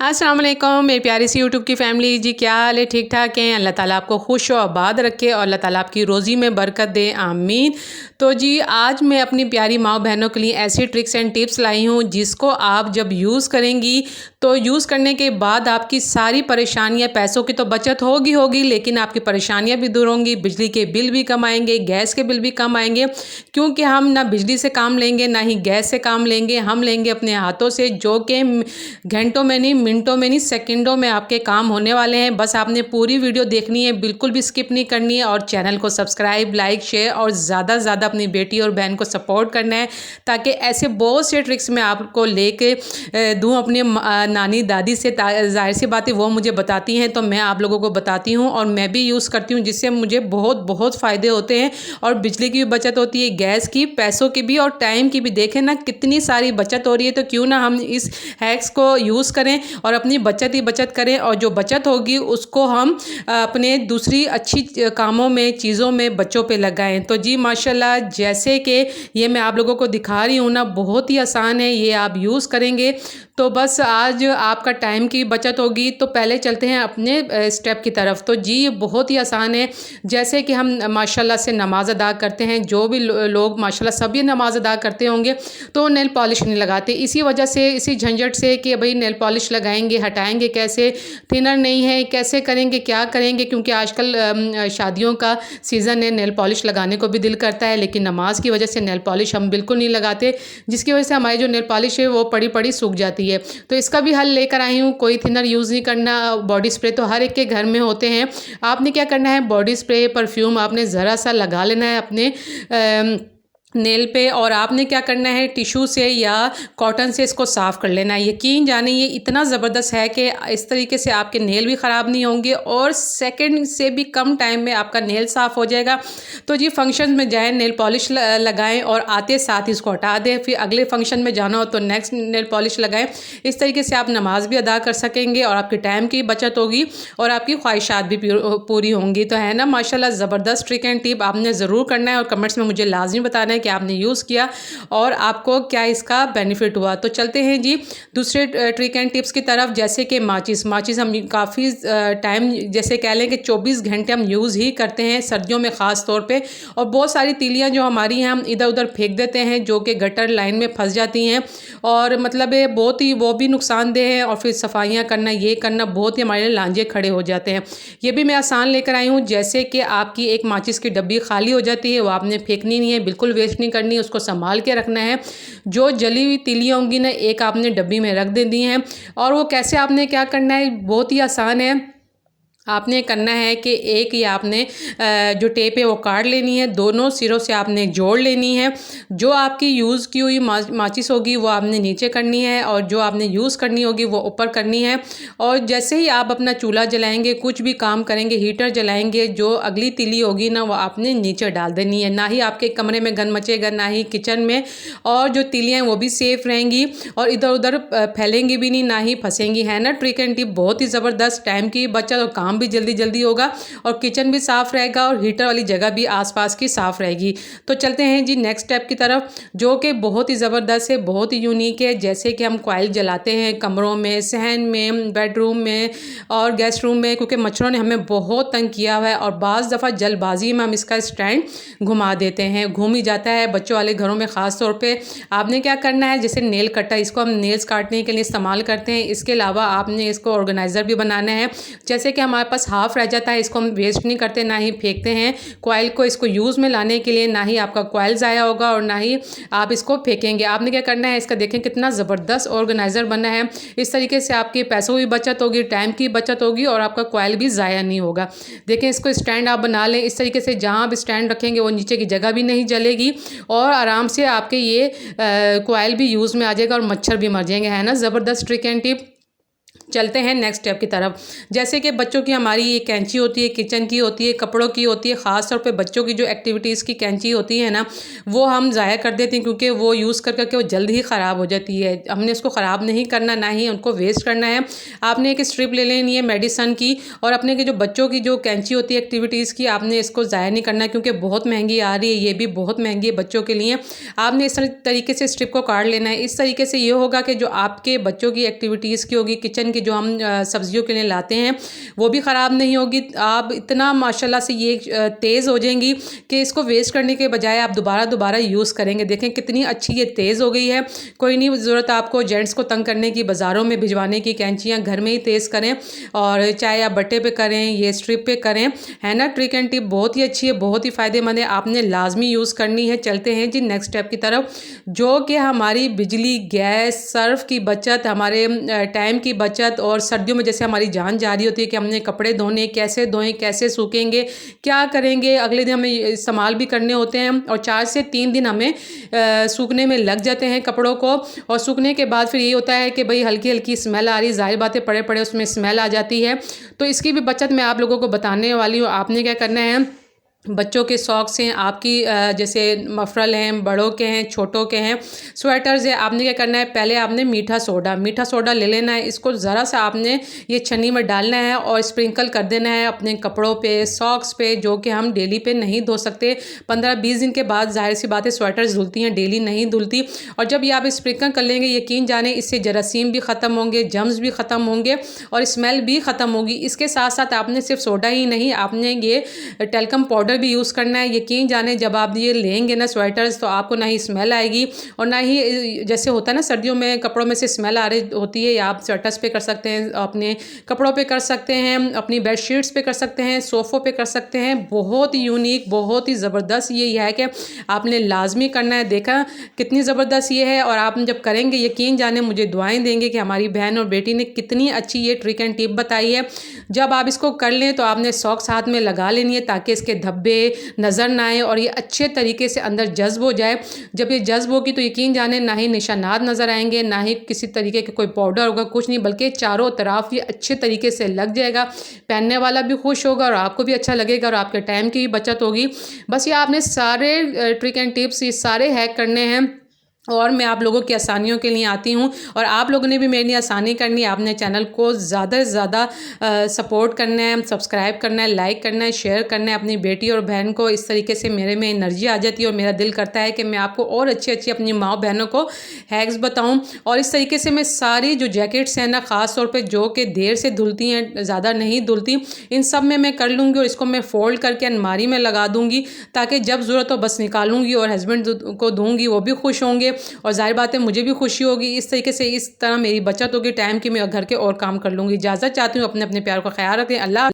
अस्सलाम वालेकुम मेरी प्यारी सी यूट्यूब की फ़ैमिली जी, क्या हाल है? ठीक ठाक हैं? अल्लाह ताला आपको खुश और आबाद रखे और अल्लाह ताला आपकी रोज़ी में बरकत दे, आमीन। तो जी आज मैं अपनी प्यारी माँ बहनों के लिए ऐसी ट्रिक्स एंड टिप्स लाई हूँ जिसको आप जब यूज़ करेंगी तो यूज़ करने के बाद आपकी सारी परेशानियाँ, पैसों की तो बचत होगी लेकिन आपकी परेशानियाँ भी दूर होंगी, बिजली के बिल भी कम आएंगे, गैस के बिल भी कम आएंगे, क्योंकि हम ना बिजली से काम लेंगे ना ही गैस से काम लेंगे। हम लेंगे अपने हाथों से, जो कि घंटों में नहीं, मिनटों में नहीं, सेकंडों में आपके काम होने वाले हैं। बस आपने पूरी वीडियो देखनी है, बिल्कुल भी स्किप नहीं करनी है और चैनल को सब्सक्राइब, लाइक, शेयर और ज़्यादा से ज़्यादा अपनी बेटी और बहन को सपोर्ट करना है, ताकि ऐसे बहुत से ट्रिक्स मैं आपको लेके दूँ अपने नानी दादी से। ज़ाहिर सी बात है वो मुझे बताती हैं तो मैं आप लोगों को बताती हूँ और मैं भी यूज़ करती हूँ, जिससे मुझे बहुत बहुत फ़ायदे होते हैं और बिजली की भी बचत होती है, गैस की, पैसों की भी और टाइम की भी। देखें ना कितनी सारी बचत हो रही है, तो क्यों ना हम इस हैक्स को यूज़ करें और अपनी बचत ही बचत करें, और जो बचत होगी उसको हम अपने दूसरी अच्छी कामों में, चीज़ों में, बच्चों पे लगाएं। तो जी माशाल्लाह, जैसे कि ये मैं आप लोगों को दिखा रही हूँ ना, बहुत ही आसान है, ये आप यूज़ करेंगे तो बस आज आपका टाइम की बचत होगी। तो पहले चलते हैं अपने स्टेप की तरफ। तो जी ये बहुत ही आसान है। जैसे कि हम माशाल्लाह से नमाज़ अदा करते हैं, जो भी लोग माशाल्लाह सभी नमाज़ अदा करते होंगे तो नेल पॉलिश नहीं लगाते, इसी वजह से, इसी झंझट से कि भाई नेल पॉलिश लगाएंगे, हटाएंगे कैसे, थिनर नहीं है, कैसे करेंगे, क्या करेंगे, क्योंकि आजकल शादियों का सीज़न है, नेल पॉलिश लगाने को भी दिल करता है, लेकिन नमाज की वजह से नेल पॉलिश हम बिल्कुल नहीं लगाते, जिसकी वजह से हमारी जो नेल पॉलिश है वो पड़ी पड़ी सूख जाती है। तो इसका भी हल लेकर आई हूँ। कोई थिनर यूज़ नहीं करना, बॉडी स्प्रे तो हर एक के घर में होते हैं। आपने क्या करना है, बॉडी स्प्रे, परफ्यूम आपने ज़रा सा लगा लेना है अपने नेल पे, और आपने क्या करना है, टिश्यू से या कॉटन से इसको साफ़ कर लेना है। यकीन जाने ये इतना ज़बरदस्त है कि इस तरीके से आपके नेल भी ख़राब नहीं होंगे और सेकंड से भी कम टाइम में आपका नेल साफ़ हो जाएगा। तो जी फंक्शन में जाएँ, नेल पॉलिश लगाएं और आते साथ इसको हटा दें, फिर अगले फंक्शन में जाना हो तो नेक्स्ट नेल पॉलिश लगाएं। इस तरीके से आप नमाज भी अदा कर सकेंगे और आपके टाइम की बचत होगी और आपकी ख्वाहिशात भी पूरी होंगी। तो है ना माशाल्लाह, ज़बरदस्त ट्रिक एंड टिप, आपने ज़रूर करना है और कमेंट्स में मुझे लाजमी बताना है कि आपने यूज़ किया और आपको क्या इसका बेनिफिट हुआ। तो चलते हैं जी दूसरे ट्रिक एंड टिप्स की तरफ। जैसे कि माचिस हम काफ़ी टाइम, जैसे कह लें कि 24 घंटे हम यूज़ ही करते हैं, सर्दियों में ख़ास तौर पे, और बहुत सारी तीलियाँ जो हमारी हैं हम इधर उधर फेंक देते हैं, जो कि गटर लाइन में फंस जाती हैं और मतलब ये बहुत ही, वो भी नुकसानदेह है, और फिर सफाइयाँ करना, ये करना, बहुत ही हमारे लिए लांझे खड़े हो जाते हैं। ये भी मैं आसान लेकर आई हूँ। जैसे कि आपकी एक माचिस की डब्बी खाली हो जाती है, वो आपने फेंकनी नहीं है, बिल्कुल वेस्ट नहीं करनी है, उसको संभाल के रखना है। जो जली हुई तीलियाँ होंगी ना, एक आपने डब्बी में रख देनी है। और वो कैसे, आपने क्या करना है, बहुत ही आसान है। आपने करना है कि एक ही आपने जो टेप है वो काट लेनी है, दोनों सिरों से आपने जोड़ लेनी है। जो आपकी यूज़ की हुई माचिस होगी वो आपने नीचे करनी है और जो आपने यूज़ करनी होगी वो ऊपर करनी है। और जैसे ही आप अपना चूल्हा जलाएंगे, कुछ भी काम करेंगे, हीटर जलाएंगे, जो अगली तीली होगी ना वो आपने नीचे डाल देनी है। ना ही आपके कमरे में गंद मचेगा, ना ही किचन में, और जो तीलियाँ हैं वो भी सेफ़ रहेंगी और इधर उधर फैलेंगी भी नहीं, ना ही फंसेंगी। है ना ट्रिक एंड टिप, बहुत ही ज़बरदस्त, टाइम की बचत और काम भी जल्दी जल्दी होगा और किचन भी साफ़ रहेगा और हीटर वाली जगह भी आसपास की साफ़ रहेगी। तो चलते हैं जी नेक्स्ट स्टेप की तरफ, जो कि बहुत ही ज़बरदस्त है, बहुत ही यूनिक है। जैसे कि हम कॉइल जलाते हैं कमरों में, सहन में, बेडरूम में और गेस्ट रूम में, क्योंकि मच्छरों ने हमें बहुत तंग किया हुआ है और बाज़ दफ़ा जल्दबाजी में हम इसका स्टैंड घुमा देते हैं, घूम ही जाता है बच्चों वाले घरों में ख़ास तौर पे। आपने क्या करना है, जैसे नेल कटर, इसको हम नेल्स काटने के लिए इस्तेमाल करते हैं। इसके अलावा आपने इसको ऑर्गेनाइज़र भी बनाना है। जैसे कि हमारे पास हाफ़ रह जाता है, इसको हम वेस्ट नहीं करते, ना ही फेंकते हैं कॉइल को। इसको यूज़ में लाने के लिए ना ही आपका कॉइल ज़ाया होगा और ना ही आप इसको फेंकेंगे। आपने क्या करना है, इसका देखें कितना ज़बरदस्त ऑर्गेनाइज़र बना है। इस तरीके से आपके पैसों की बचत होगी, टाइम की बचत होगी और आपका कॉइल भी ज़ाया नहीं होगा। देखें, इसको स्टैंड आप बना लें इस तरीके से, जहाँ आप स्टैंड रखेंगे वो नीचे की जगह भी नहीं जलेगी और आराम से आपके ये कॉइल भी यूज़ में आ जाएगा और मच्छर भी मर जाएंगे। है ना ज़बरदस्त ट्रिक एंड टिप। चलते हैं नेक्स्ट स्टेप की तरफ। जैसे कि बच्चों की हमारी ये कैंची होती है, किचन की होती है, कपड़ों की होती है, ख़ास तौर पे बच्चों की जो एक्टिविटीज़ की कैंची होती है ना, वो हम ज़ाया कर देते हैं, क्योंकि वो यूज़ कर करके वो जल्द ही ख़राब हो जाती है। हमने उसको ख़राब नहीं करना, ना ही उनको वेस्ट करना है। आपने एक स्ट्रिप ले लेनी है मेडिसन की, और अपने के जो बच्चों की जो कैंची होती है एक्टिविटीज़ की, आपने इसको ज़ाया नहीं करना, क्योंकि बहुत महंगी आ रही है, ये भी बहुत महंगी है बच्चों के लिए। आपने इस तरीके से स्ट्रिप को काट लेना है। इस तरीके से ये होगा कि जो आपके बच्चों की एक्टिविटीज़ की होगी, किचन की जो हम सब्जियों के लिए लाते हैं वो भी ख़राब नहीं होगी। आप इतना माशाल्लाह से ये तेज़ हो जाएंगी कि इसको वेस्ट करने के बजाय आप दोबारा यूज़ करेंगे। देखें कितनी अच्छी ये तेज़ हो गई है। कोई नहीं ज़रूरत आपको जेंट्स को तंग करने की, बाज़ारों में भिजवाने की। कैंचियाँ घर में ही तेज़ करें, और चाहे आप बट्टे पे करें, ये स्ट्रिप पे करें, है ना। ट्रिक एंड टिप बहुत ही अच्छी है, बहुत ही फ़ायदेमंद है, आपने लाजमी यूज़ करनी है। चलते हैं जी नेक्स्ट स्टेप की तरफ, जो कि हमारी बिजली, गैस, सर्फ की बचत, हमारे टाइम की बचत। और सर्दियों में जैसे हमारी जान जा रही होती है कि हमने कपड़े धोने, कैसे धोएं, कैसे सूखेंगे, क्या करेंगे, अगले दिन हमें इस्तेमाल भी करने होते हैं, और 4 से 3 दिन हमें सूखने में लग जाते हैं कपड़ों को। और सूखने के बाद फिर ये होता है कि भाई हल्की हल्की स्मेल आ रही, ज़ाहिर बात है पड़े पड़े उसमें स्मेल आ जाती है। तो इसकी भी बचत मैं आप लोगों को बताने वाली हूँ। आपने क्या करना है, बच्चों के सॉक्स हैं आपकी, जैसे मफरल हैं, बड़ों के हैं, छोटों के हैं, स्वेटर्स है, आपने क्या करना है, पहले आपने मीठा सोडा ले लेना है। इसको ज़रा सा आपने ये छन्नी में डालना है और स्प्रिंकल कर देना है अपने कपड़ों पे, सॉक्स पे, जो कि हम डेली पे नहीं धो सकते। 15-20 दिन के बाद जाहिर सी बात है स्वेटर्स धुलती हैं, डेली नहीं धुलती। और जब ये आप स्प्रिंकल कर लेंगे, यकीन जाने इससे जरासीम भी ख़त्म होंगे, जम्स भी ख़त्म होंगे और स्मेल भी ख़त्म होगी। इसके साथ साथ आपने सिर्फ सोडा ही नहीं, आपने ये टेल्कम पाउडर भी यूज़ करना है। यकीन जाने जब आप ये लेंगे ना स्वेटर्स, तो आपको ना ही स्मेल आएगी और ना ही जैसे होता है ना सर्दियों में कपड़ों में से स्मेल आ रही होती है। आप स्वेटर्स पे कर सकते हैं, अपने कपड़ों पे कर सकते हैं, अपनी बेडशीट्स पे कर सकते हैं, सोफ़ों पे कर सकते हैं। बहुत ही यूनिक, बहुत ही ज़बरदस्त ये है कि आपने लाजमी करना है। देखा कितनी ज़बरदस्त ये है, और आप जब करेंगे यकीन जाने मुझे दुआएं देंगे कि हमारी बहन और बेटी ने कितनी अच्छी ये ट्रिक एंड टिप बताई है। जब आप इसको कर लें तो आपने सॉक्स हाथ में लगा लेनी है ताकि इसके धब्बे नज़र ना आए और ये अच्छे तरीके से अंदर जज्ब हो जाए। जब ये जज्ब होगी तो यकीन जाने ना ही निशानात नज़र आएंगे, ना ही किसी तरीके के कोई पाउडर होगा, कुछ नहीं, बल्कि चारों तरफ ये अच्छे तरीके से लग जाएगा। पहनने वाला भी खुश होगा और आपको भी अच्छा लगेगा और आपके टाइम की भी बचत होगी। बस ये आपने सारे ट्रिक एंड टिप्स, ये सारे हैक करने हैं और मैं आप लोगों की आसानियों के लिए आती हूँ। और आप लोगों ने भी मेरे लिए आसानी करनी है, आपने चैनल को ज़्यादा से ज़्यादा सपोर्ट करना है, सब्सक्राइब करना है, लाइक करना है, शेयर करना है अपनी बेटी और बहन को। इस तरीके से मेरे में एनर्जी आ जाती है और मेरा दिल करता है कि मैं आपको और अच्छी अच्छी अपनी माँ बहनों को हैक्स बताऊँ। और इस तरीके से मैं सारी जो जैकेट्स हैं ना, ख़ास तौर पर जो कि देर से धुलती हैं, ज़्यादा नहीं धुलती, इन सब में मैं कर लूँगी और इसको मैं फ़ोल्ड करके अलमारी में लगा दूँगी ताकि जब ज़रूरत हो बस निकालूँगी और हस्बैंड को दूँगी, वो भी खुश होंगे और जाहिर बात है मुझे भी खुशी होगी। इस तरीके से, इस तरह मेरी बचत होगी टाइम की, मैं घर के और काम कर लूँगी। इजाज़त चाहती हूँ, अपने अपने प्यार का ख्याल रखें। अल्लाह।